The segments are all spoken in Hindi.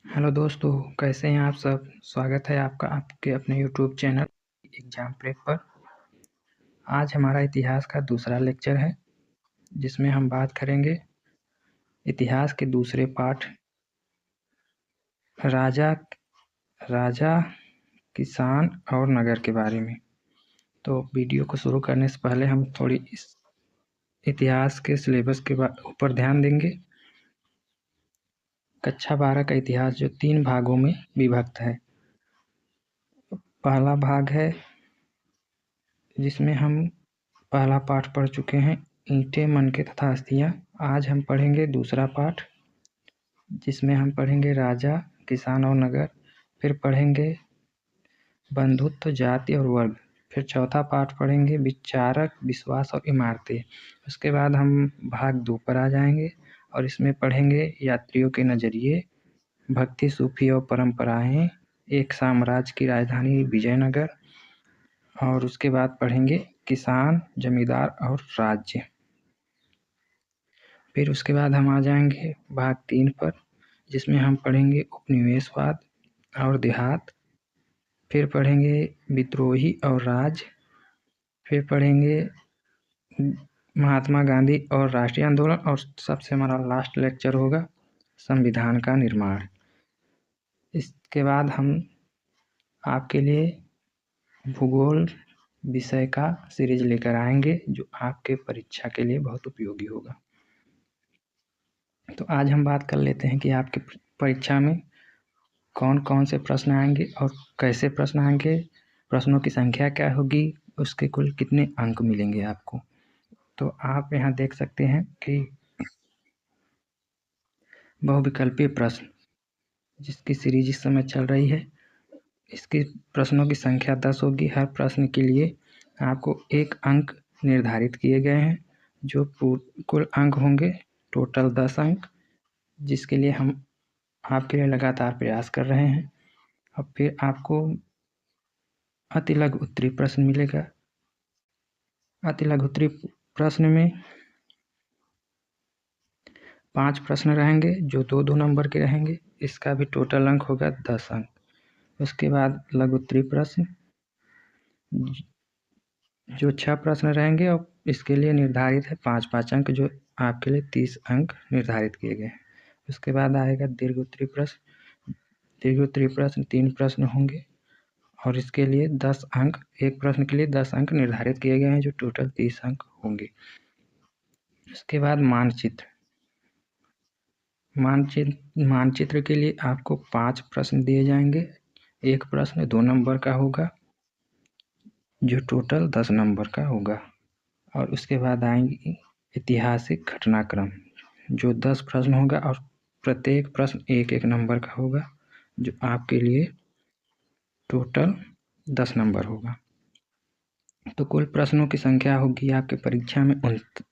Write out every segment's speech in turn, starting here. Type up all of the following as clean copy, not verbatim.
हेलो दोस्तों, कैसे हैं आप सब। स्वागत है आपका आपके अपने यूट्यूब चैनल एग्जाम प्रेप पर। आज हमारा इतिहास का दूसरा लेक्चर है, जिसमें हम बात करेंगे इतिहास के दूसरे पाठ राजा राजा किसान और नगर के बारे में। तो वीडियो को शुरू करने से पहले हम थोड़ी इस इतिहास के सिलेबस के ऊपर ध्यान देंगे। कक्षा 12 का इतिहास जो 3 भागों में विभक्त है। पहला भाग है जिसमें हम पहला पाठ पढ़ चुके हैं, ईंटें, मनके तथा अस्थियां। आज हम पढ़ेंगे दूसरा पाठ, जिसमें हम पढ़ेंगे राजा, किसान और नगर। फिर पढ़ेंगे बंधुत्व, जाति और वर्ग। फिर चौथा पाठ पढ़ेंगे विचारक, विश्वास और इमारतें। उसके बाद हम भाग 2 पर आ जाएंगे और इसमें पढ़ेंगे यात्रियों के नजरिए, भक्ति, सूफी और परंपराएं, एक साम्राज्य की राजधानी विजयनगर। और उसके बाद पढ़ेंगे किसान, जमींदार और राज्य। फिर उसके बाद हम आ जाएंगे भाग 3 पर, जिसमें हम पढ़ेंगे उपनिवेशवाद और देहात। फिर पढ़ेंगे विद्रोही और राज। फिर पढ़ेंगे महात्मा गांधी और राष्ट्रीय आंदोलन। और सबसे हमारा लास्ट लेक्चर होगा संविधान का निर्माण। इसके बाद हम आपके लिए भूगोल विषय का सीरीज लेकर आएंगे, जो आपके परीक्षा के लिए बहुत उपयोगी होगा। तो आज हम बात कर लेते हैं कि आपके परीक्षा में कौन कौन से प्रश्न आएंगे और कैसे प्रश्न आएंगे, प्रश्नों की संख्या क्या होगी, उसके कुल कितने अंक मिलेंगे आपको। तो आप यहाँ देख सकते हैं कि बहुविकल्पीय प्रश्न, जिसकी सीरीज इस समय चल रही है, इसकी प्रश्नों की संख्या 10 होगी। हर प्रश्न के लिए आपको 1 अंक निर्धारित किए गए हैं, जो कुल अंक होंगे टोटल 10 अंक, जिसके लिए हम आपके लिए लगातार प्रयास कर रहे हैं। अब फिर आपको अति लघु उत्तरीय प्रश्न मिलेगा। अति लघु उत्तरीय प्रश्न में 5 प्रश्न रहेंगे, जो 2-2 नंबर के रहेंगे। इसका भी टोटल अंक होगा 10 अंक। उसके बाद लघु उत्तरीय प्रश्न जो 6 प्रश्न रहेंगे, और इसके लिए निर्धारित है 5-5 अंक, जो आपके लिए 30 अंक निर्धारित किए गए हैं। उसके बाद आएगा दीर्घ उत्तरीय प्रश्न। दीर्घ उत्तरीय प्रश्न 3 प्रश्न होंगे और इसके लिए 10 अंक, एक प्रश्न के लिए 10 अंक निर्धारित किए गए हैं, जो टोटल 30 अंक होंगे। उसके बाद मानचित्र। मानचित्र के लिए आपको 5 प्रश्न दिए जाएंगे। एक प्रश्न 2 नंबर का होगा, जो टोटल 10 नंबर का होगा। और उसके बाद आएंगे ऐतिहासिक घटनाक्रम, जो 10 प्रश्न होगा और प्रत्येक प्रश्न 1-1 नंबर का होगा, जो आपके लिए टोटल 10 नंबर होगा। तो कुल प्रश्नों की संख्या होगी आपके परीक्षा में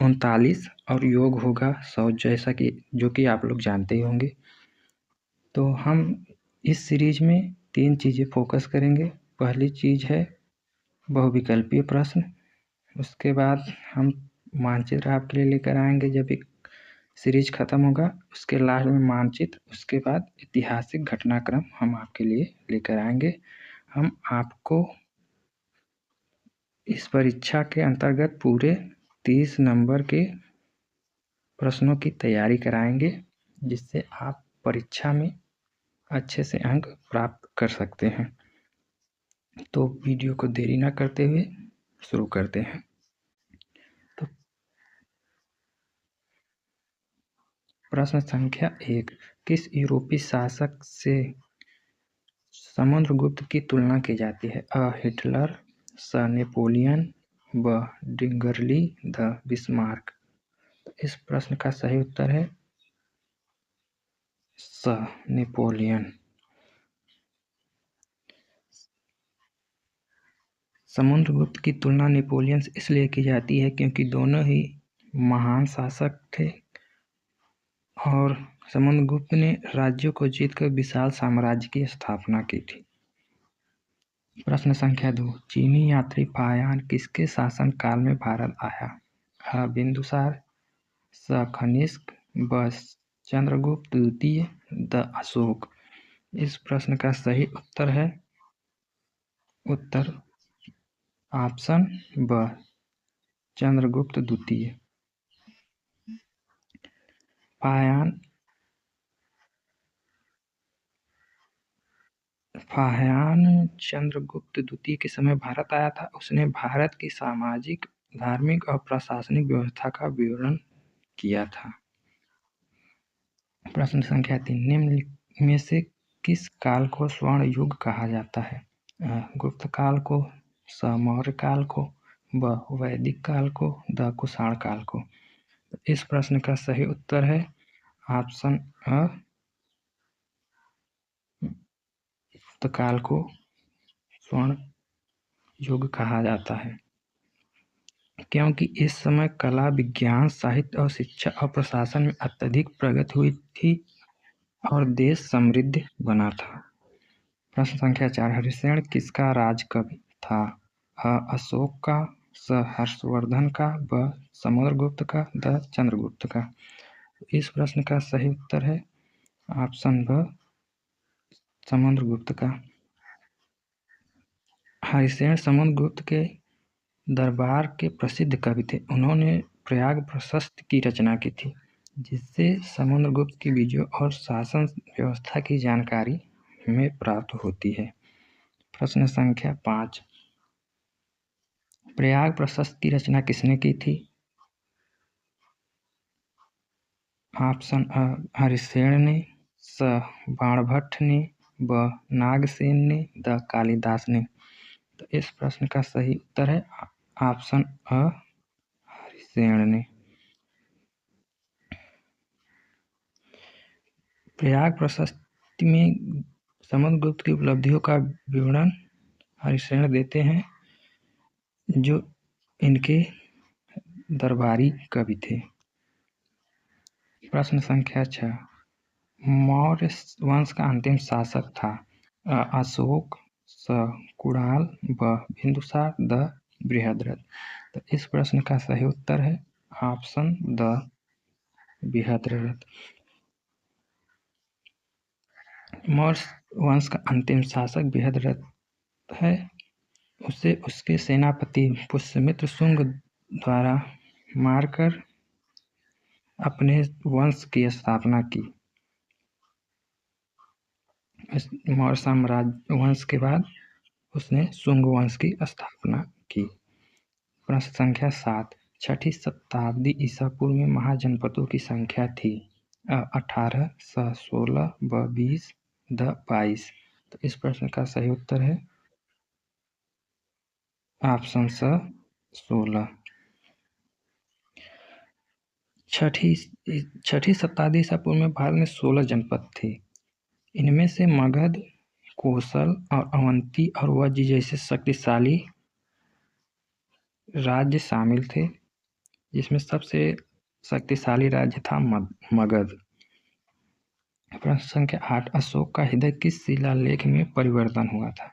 39 और योग होगा 100, जैसा कि जो कि आप लोग जानते ही होंगे। तो हम इस सीरीज में 3 चीज़ें फोकस करेंगे। पहली चीज़ है बहुविकल्पीय प्रश्न। उसके बाद हम मानचित्र आपके लिए लेकर आएंगे जब एक सीरीज खत्म होगा। उसके लास्ट में मानचित्र, उसके बाद ऐतिहासिक घटनाक्रम हम आपके लिए लेकर आएंगे। हम आपको इस परीक्षा के अंतर्गत पूरे 30 नंबर के प्रश्नों की तैयारी कराएंगे, जिससे आप परीक्षा में अच्छे से अंक प्राप्त कर सकते हैं। तो वीडियो को देरी न करते हुए शुरू करते हैं। तो प्रश्न संख्या 1, किस यूरोपीय शासक से समुद्रगुप्त की तुलना की जाती है? अ हिटलर, स नेपोलियन, ब डिंगरली, द बिस्मार्क। इस प्रश्न का सही उत्तर है स नेपोलियन। समुद्रगुप्त की तुलना नेपोलियन से इसलिए की जाती है क्योंकि दोनों ही महान शासक थे और समुद्रगुप्त ने राज्यों को जीतकर विशाल साम्राज्य की स्थापना की थी। प्रश्न संख्या 2, चीनी यात्री फायान किसके शासन काल में भारत आया? अ बिंदुसार, स कनिष्क, ब चंद्रगुप्त द्वितीय, द अशोक। इस प्रश्न का सही उत्तर है ऑप्शन ब, चंद्रगुप्त द्वितीय। फाह्यान चंद्रगुप्त द्वितीय के समय भारत आया था। उसने भारत की सामाजिक, धार्मिक और प्रशासनिक व्यवस्था का विवरण किया था। प्रश्न संख्या 3, निम्न में से किस काल को स्वर्ण युग कहा जाता है? गुप्त काल को, स मौर्य काल को, ब वैदिक काल को, द कुषाण काल को। इस प्रश्न का सही उत्तर है ऑप्शन अ, गुप्त काल को स्वर्ण युग कहा जाता है, क्योंकि इस समय कला, विज्ञान, साहित्य और शिक्षा और प्रशासन में अत्यधिक प्रगति हुई थी और देश समृद्ध बना था। प्रश्न संख्या 4, हरिशेन किसका राजकवि था? अ अशोक का, स हर्षवर्धन का, ब समुद्रगुप्त का, द चंद्रगुप्त का। इस प्रश्न का सही उत्तर है ऑप्शन ब, समुद्रगुप्त का। हरिशेन समुद्रगुप्त के दरबार के प्रसिद्ध कवि थे। उन्होंने प्रयाग प्रशस्ति की रचना की थी, जिससे समुद्रगुप्त की विजयों और शासन व्यवस्था की जानकारी हमें प्राप्त होती है। प्रश्न संख्या 5, प्रयाग प्रशस्ति की रचना किसने की थी? ऑप्शन अ, हरिशेन ने, स बाणभट्ट ने, ब नागसेन ने, द कालिदास ने। तो इस प्रश्न का सही उत्तर है ऑप्शन अ, हरिशेन ने। प्रयाग प्रशस्ति में समुद्रगुप्त की उपलब्धियों का विवरण हरिशेन देते हैं, जो इनके दरबारी कवि थे। प्रश्न संख्या 6, मौर्य वंश का अंतिम शासक था? अशोक, स कुणाल, ब बिंदुसार, द बृहद्रथ। तो इस प्रश्न का सही उत्तर है ऑप्शन द बृहद्रथ। मौर्य वंश का अंतिम शासक बृहद्रथ है। उसे उसके सेनापति पुष्यमित्र शुंग द्वारा मारकर अपने वंश की स्थापना की। मौर्य साम्राज्य वंश के बाद उसने शुंग वंश की स्थापना की। प्रश्न संख्या 7, 6ठी शताब्दी ईसा पूर्व में महाजनपदों की संख्या थी? 18, स 16, ब 20, द 22। तो इस प्रश्न का सही उत्तर है ऑप्शन स 16। छठी शताब्दी ईसा पूर्व में भारत में 16 जनपद थे। इनमें से मगध, कोसल और अवंती और वज्र जैसे शक्तिशाली राज्य शामिल थे, जिसमें सबसे शक्तिशाली राज्य था मगध। प्रश्न संख्या 8, अशोक का हृदय किस शिलालेख में परिवर्तन हुआ था?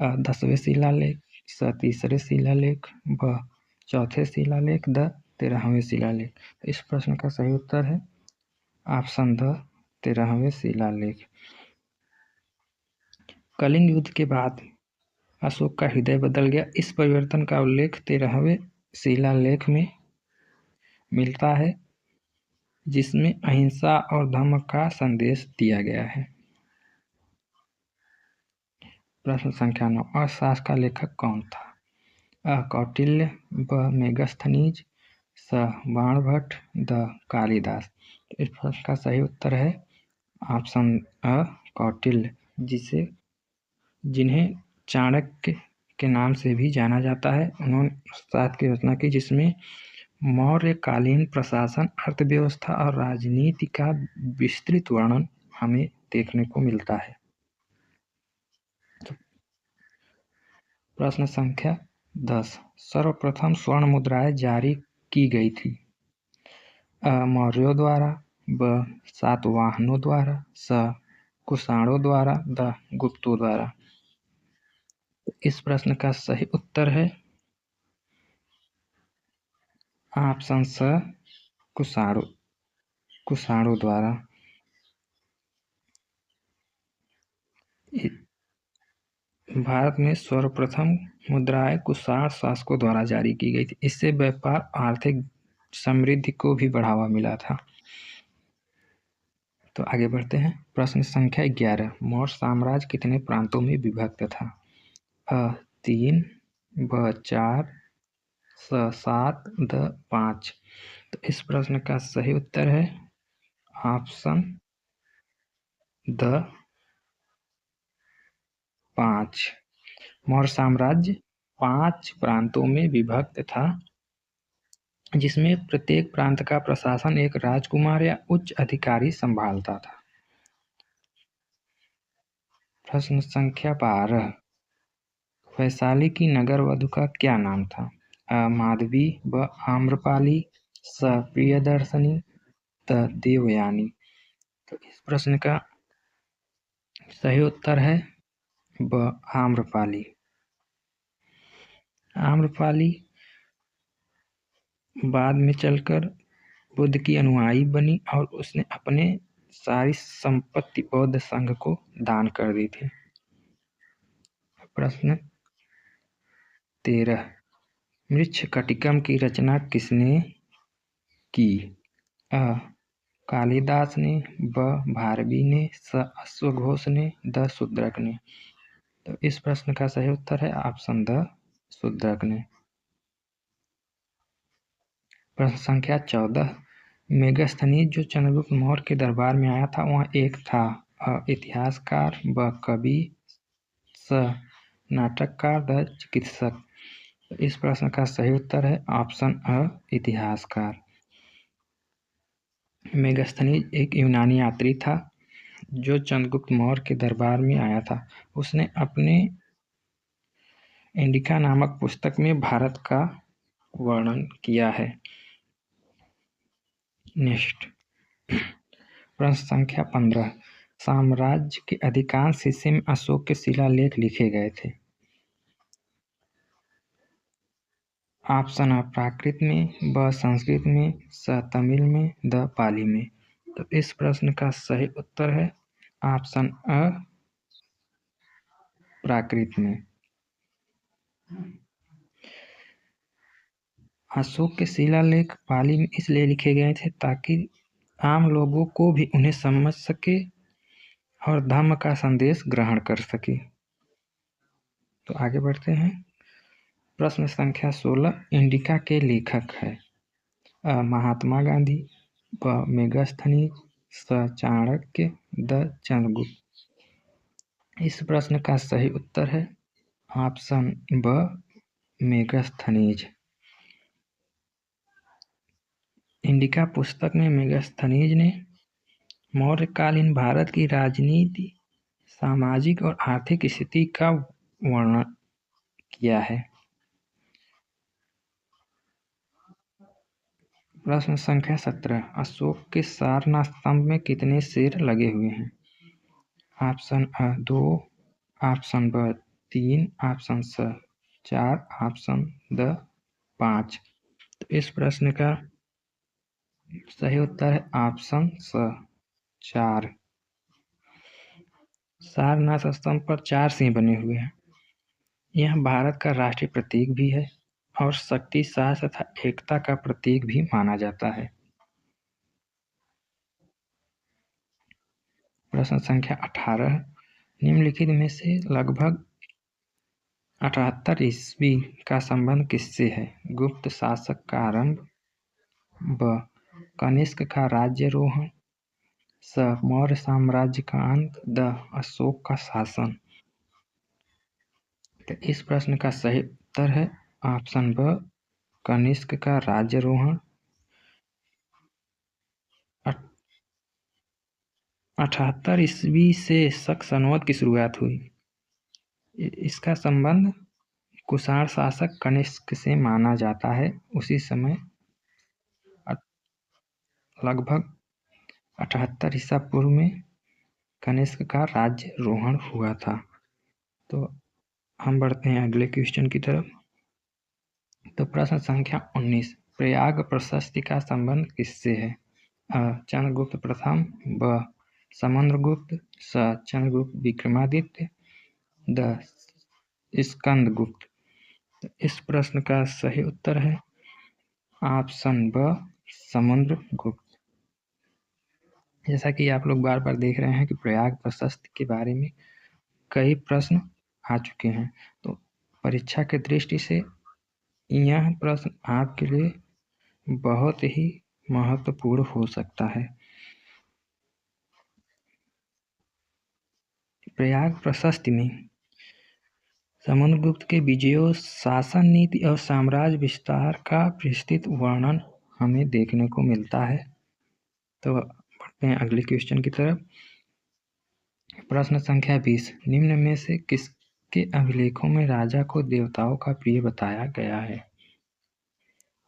10वें शिलालेख, स तीसरे शिलालेख, ब चौथे शिलालेख, द 13वें शिलालेख। इस प्रश्न का सही उत्तर है ऑप्शन द 13वें शिलालेख। कलिंग युद्ध के बाद अशोक का हृदय बदल गया। इस परिवर्तन का उल्लेख 13वें शिलालेख में मिलता है, जिसमें अहिंसा और धर्म का संदेश दिया गया है। प्रश्न संख्या 9, अर्थशास्त्र का लेखक कौन था? अ कौटिल्य, ब मेगस्थनीज, स बाणभट्ट, द कालिदास। इस प्रश्न का सही उत्तर है ऑप्शन अ कौटिल्य, जिन्हें चाणक्य के नाम से भी जाना जाता है। उन्होंने अर्थशास्त्र की रचना की, जिसमें मौर्यकालीन प्रशासन, अर्थव्यवस्था और राजनीति का विस्तृत वर्णन हमें देखने को मिलता है। प्रश्न संख्या 10, सर्वप्रथम स्वर्ण मुद्राएं जारी की गई थी? अ मौर्यों द्वारा, ब सातवाहनों द्वारा, स कुषाणों द्वारा, द गुप्तों द्वारा। इस प्रश्न का सही उत्तर है ऑप्शन स कुषाणों द्वारा। भारत में सर्वप्रथम मुद्राएं कुषाण शासकों द्वारा जारी की गई थी। इससे व्यापार आर्थिक समृद्धि को भी बढ़ावा मिला था। तो आगे बढ़ते हैं। प्रश्न संख्या 11। मौर्य साम्राज्य कितने प्रांतों में विभक्त था? अ 3, ब 4, स 7, द 5। तो इस प्रश्न का सही उत्तर है ऑप्शन द 5। मौर्य साम्राज्य 5 प्रांतों में विभक्त था, जिसमें प्रत्येक प्रांत का प्रशासन एक राजकुमार या उच्च अधिकारी संभालता था। प्रश्न संख्या 12। वैशाली की नगर वधु का क्या नाम था? अ माधवी, ब आम्रपाली, स प्रियदर्शनी, त देवयानी। तो इस प्रश्न का सही उत्तर है ब आम्रपाली। आम्रपाली बाद में चलकर बुद्ध की अनुयायी बनी और उसने अपने सारी संपत्ति बौद्ध संघ को दान कर दी थी। प्रश्न 13। मृच्छकटिकम की रचना किसने की? अ कालिदास ने, ब भारवी ने, स अश्वघोष ने, द शूद्रक ने। तो इस प्रश्न का सही उत्तर है ऑप्शन द शूद्रक ने। प्रश्न संख्या 14। मेगस्थनीज जो चंद्रगुप्त मौर्य के दरबार में आया था वह एक था अ इतिहासकार, ब कवि, स नाटककार, द चिकित्सक। इस प्रश्न का सही उत्तर है ऑप्शन अ इतिहासकार। मेगस्थनीज एक यूनानी यात्री था जो चंद्रगुप्त मौर्य के दरबार में आया था। उसने अपने इंडिका नामक पुस्तक में भारत का वर्णन किया है। नेक्स्ट प्रश्न संख्या 15। साम्राज्य के अधिकांश हिस्से में अशोक के शिलालेख लिखे गए थे। ऑप्शन अ प्राकृत में, ब संस्कृत में, स तमिल में, द पाली में। तो इस प्रश्न का सही उत्तर है ऑप्शन अ प्राकृत में। अशोक के शिलालेख पाली में इसलिए लिखे गए थे ताकि आम लोगों को भी उन्हें समझ सके और धर्म का संदेश ग्रहण कर सके। तो आगे बढ़ते हैं। प्रश्न संख्या 16। इंडिका के लेखक है अ महात्मा गांधी, ब मेगस्थनीज, स चाणक्य, द चंद्रगुप्त। इस प्रश्न का सही उत्तर है ऑप्शन ब मेगस्थनीज। इंडिका पुस्तक में मेगस्थनीज ने मौर्यकालीन भारत की राजनीति, सामाजिक और आर्थिक स्थिति का वर्णन किया है। प्रश्न संख्या 17। अशोक के सारनाथ स्तंभ में कितने शेर लगे हुए हैं? ऑप्शन अ 2, ऑप्शन ब 3, ऑप्शन स 4, ऑप्शन द 5। तो इस प्रश्न का सही उत्तर है ऑप्शन स 4। सारनाथ स्तंभ पर 4 सिंह बने हुए हैं। यह भारत का राष्ट्रीय प्रतीक भी है और शक्ति, साहस तथा एकता का प्रतीक भी माना जाता है। प्रश्न संख्या 18। निम्नलिखित में से लगभग 78 ईस्वी का संबंध किससे है? गुप्त शासक का आरंभ, ब कनिष्क का राज्यारोहण, स मौर्य साम्राज्य का अंत, द अशोक का शासन। तो इस प्रश्न का सही उत्तर है ऑप्शन ब कनिष्क का राज्यारोहण। 78 ईस्वी से शक संवत की शुरुआत हुई। इसका संबंध कुषाण शासक कनिष्क से माना जाता है। उसी समय लगभग 78 ईसा पूर्व में कनिष्क का राज्यारोहण हुआ था। तो हम बढ़ते हैं अगले क्वेश्चन की तरफ। तो प्रश्न संख्या 19। प्रयाग प्रशस्ति का संबंध किससे है? अ चंद्रगुप्त प्रथम, ब समुद्रगुप्त, स चंद्रगुप्त विक्रमादित्य, द स्कंदगुप्त। तो इस प्रश्न का सही उत्तर है ऑप्शन ब, समुद्रगुप्त। जैसा कि आप लोग बार बार देख रहे हैं कि प्रयाग प्रशस्ति के बारे में कई प्रश्न आ चुके हैं, तो परीक्षा की दृष्टि से यह प्रश्न आपके लिए बहुत ही महत्वपूर्ण हो सकता है। प्रयाग प्रशस्ति में समुद्रगुप्त के विजयों, शासन नीति और साम्राज्य विस्तार का विस्तृत वर्णन हमें देखने को मिलता है। तो बढ़ते हैं अगले क्वेश्चन की तरफ। प्रश्न संख्या 20, निम्न में से किसके अभिलेखों में राजा को देवताओं का प्रिय बताया गया है?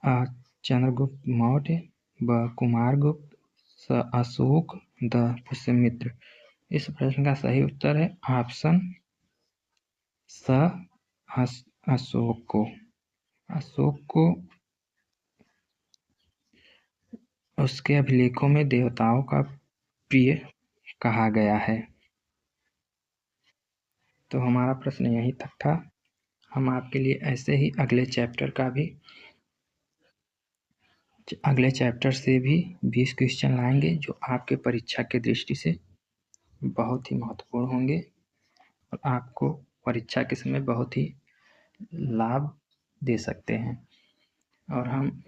आ चंद्रगुप्त मौर्य, ब कुमारगुप्त, स अशोक, द पुष्यमित्र। इस प्रश्न का सही उत्तर है ऑप्शन स, अशोक को उसके अभिलेखों में देवताओं का प्रिय कहा गया है। तो हमारा प्रश्न यही तक था। हम आपके लिए ऐसे ही अगले चैप्टर से भी 20 क्वेश्चन लाएंगे जो आपके परीक्षा की दृष्टि से बहुत ही महत्वपूर्ण होंगे और आपको परीक्षा के समय बहुत ही लाभ दे सकते हैं। और हम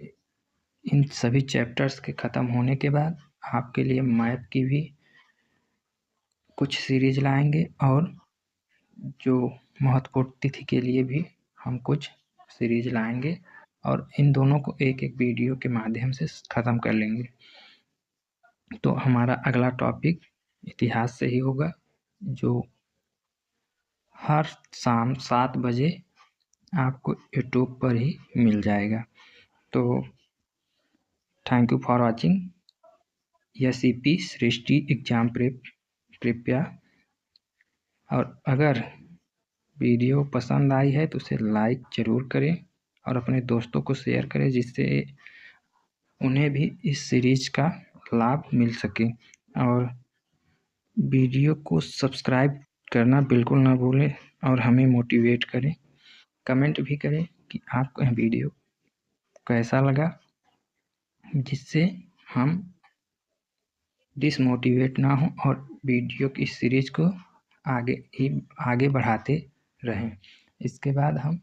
इन सभी चैप्टर्स के ख़त्म होने के बाद आपके लिए मैथ की भी कुछ सीरीज लाएंगे और जो महत्वपूर्ण तिथि के लिए भी हम कुछ सीरीज लाएंगे और इन दोनों को एक एक वीडियो के माध्यम से ख़त्म कर लेंगे। तो हमारा अगला टॉपिक इतिहास से ही होगा, जो हर शाम 7 बजे आपको यूट्यूब पर ही मिल जाएगा। तो thank you for watching SCP Srishti exam prep कृपया। और अगर वीडियो पसंद आई है तो उसे लाइक ज़रूर करें और अपने दोस्तों को शेयर करें, जिससे उन्हें भी इस सीरीज का लाभ मिल सके। और वीडियो को सब्सक्राइब करना बिल्कुल ना भूलें और हमें मोटिवेट करें। कमेंट भी करें कि आपको यह वीडियो कैसा लगा, जिससे हम डिसमोटिवेट ना हो और वीडियो की सीरीज को आगे बढ़ाते रहें। इसके बाद हम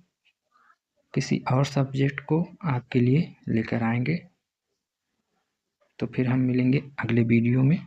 किसी और सब्जेक्ट को आपके लिए लेकर आएंगे। तो फिर हम मिलेंगे अगले वीडियो में।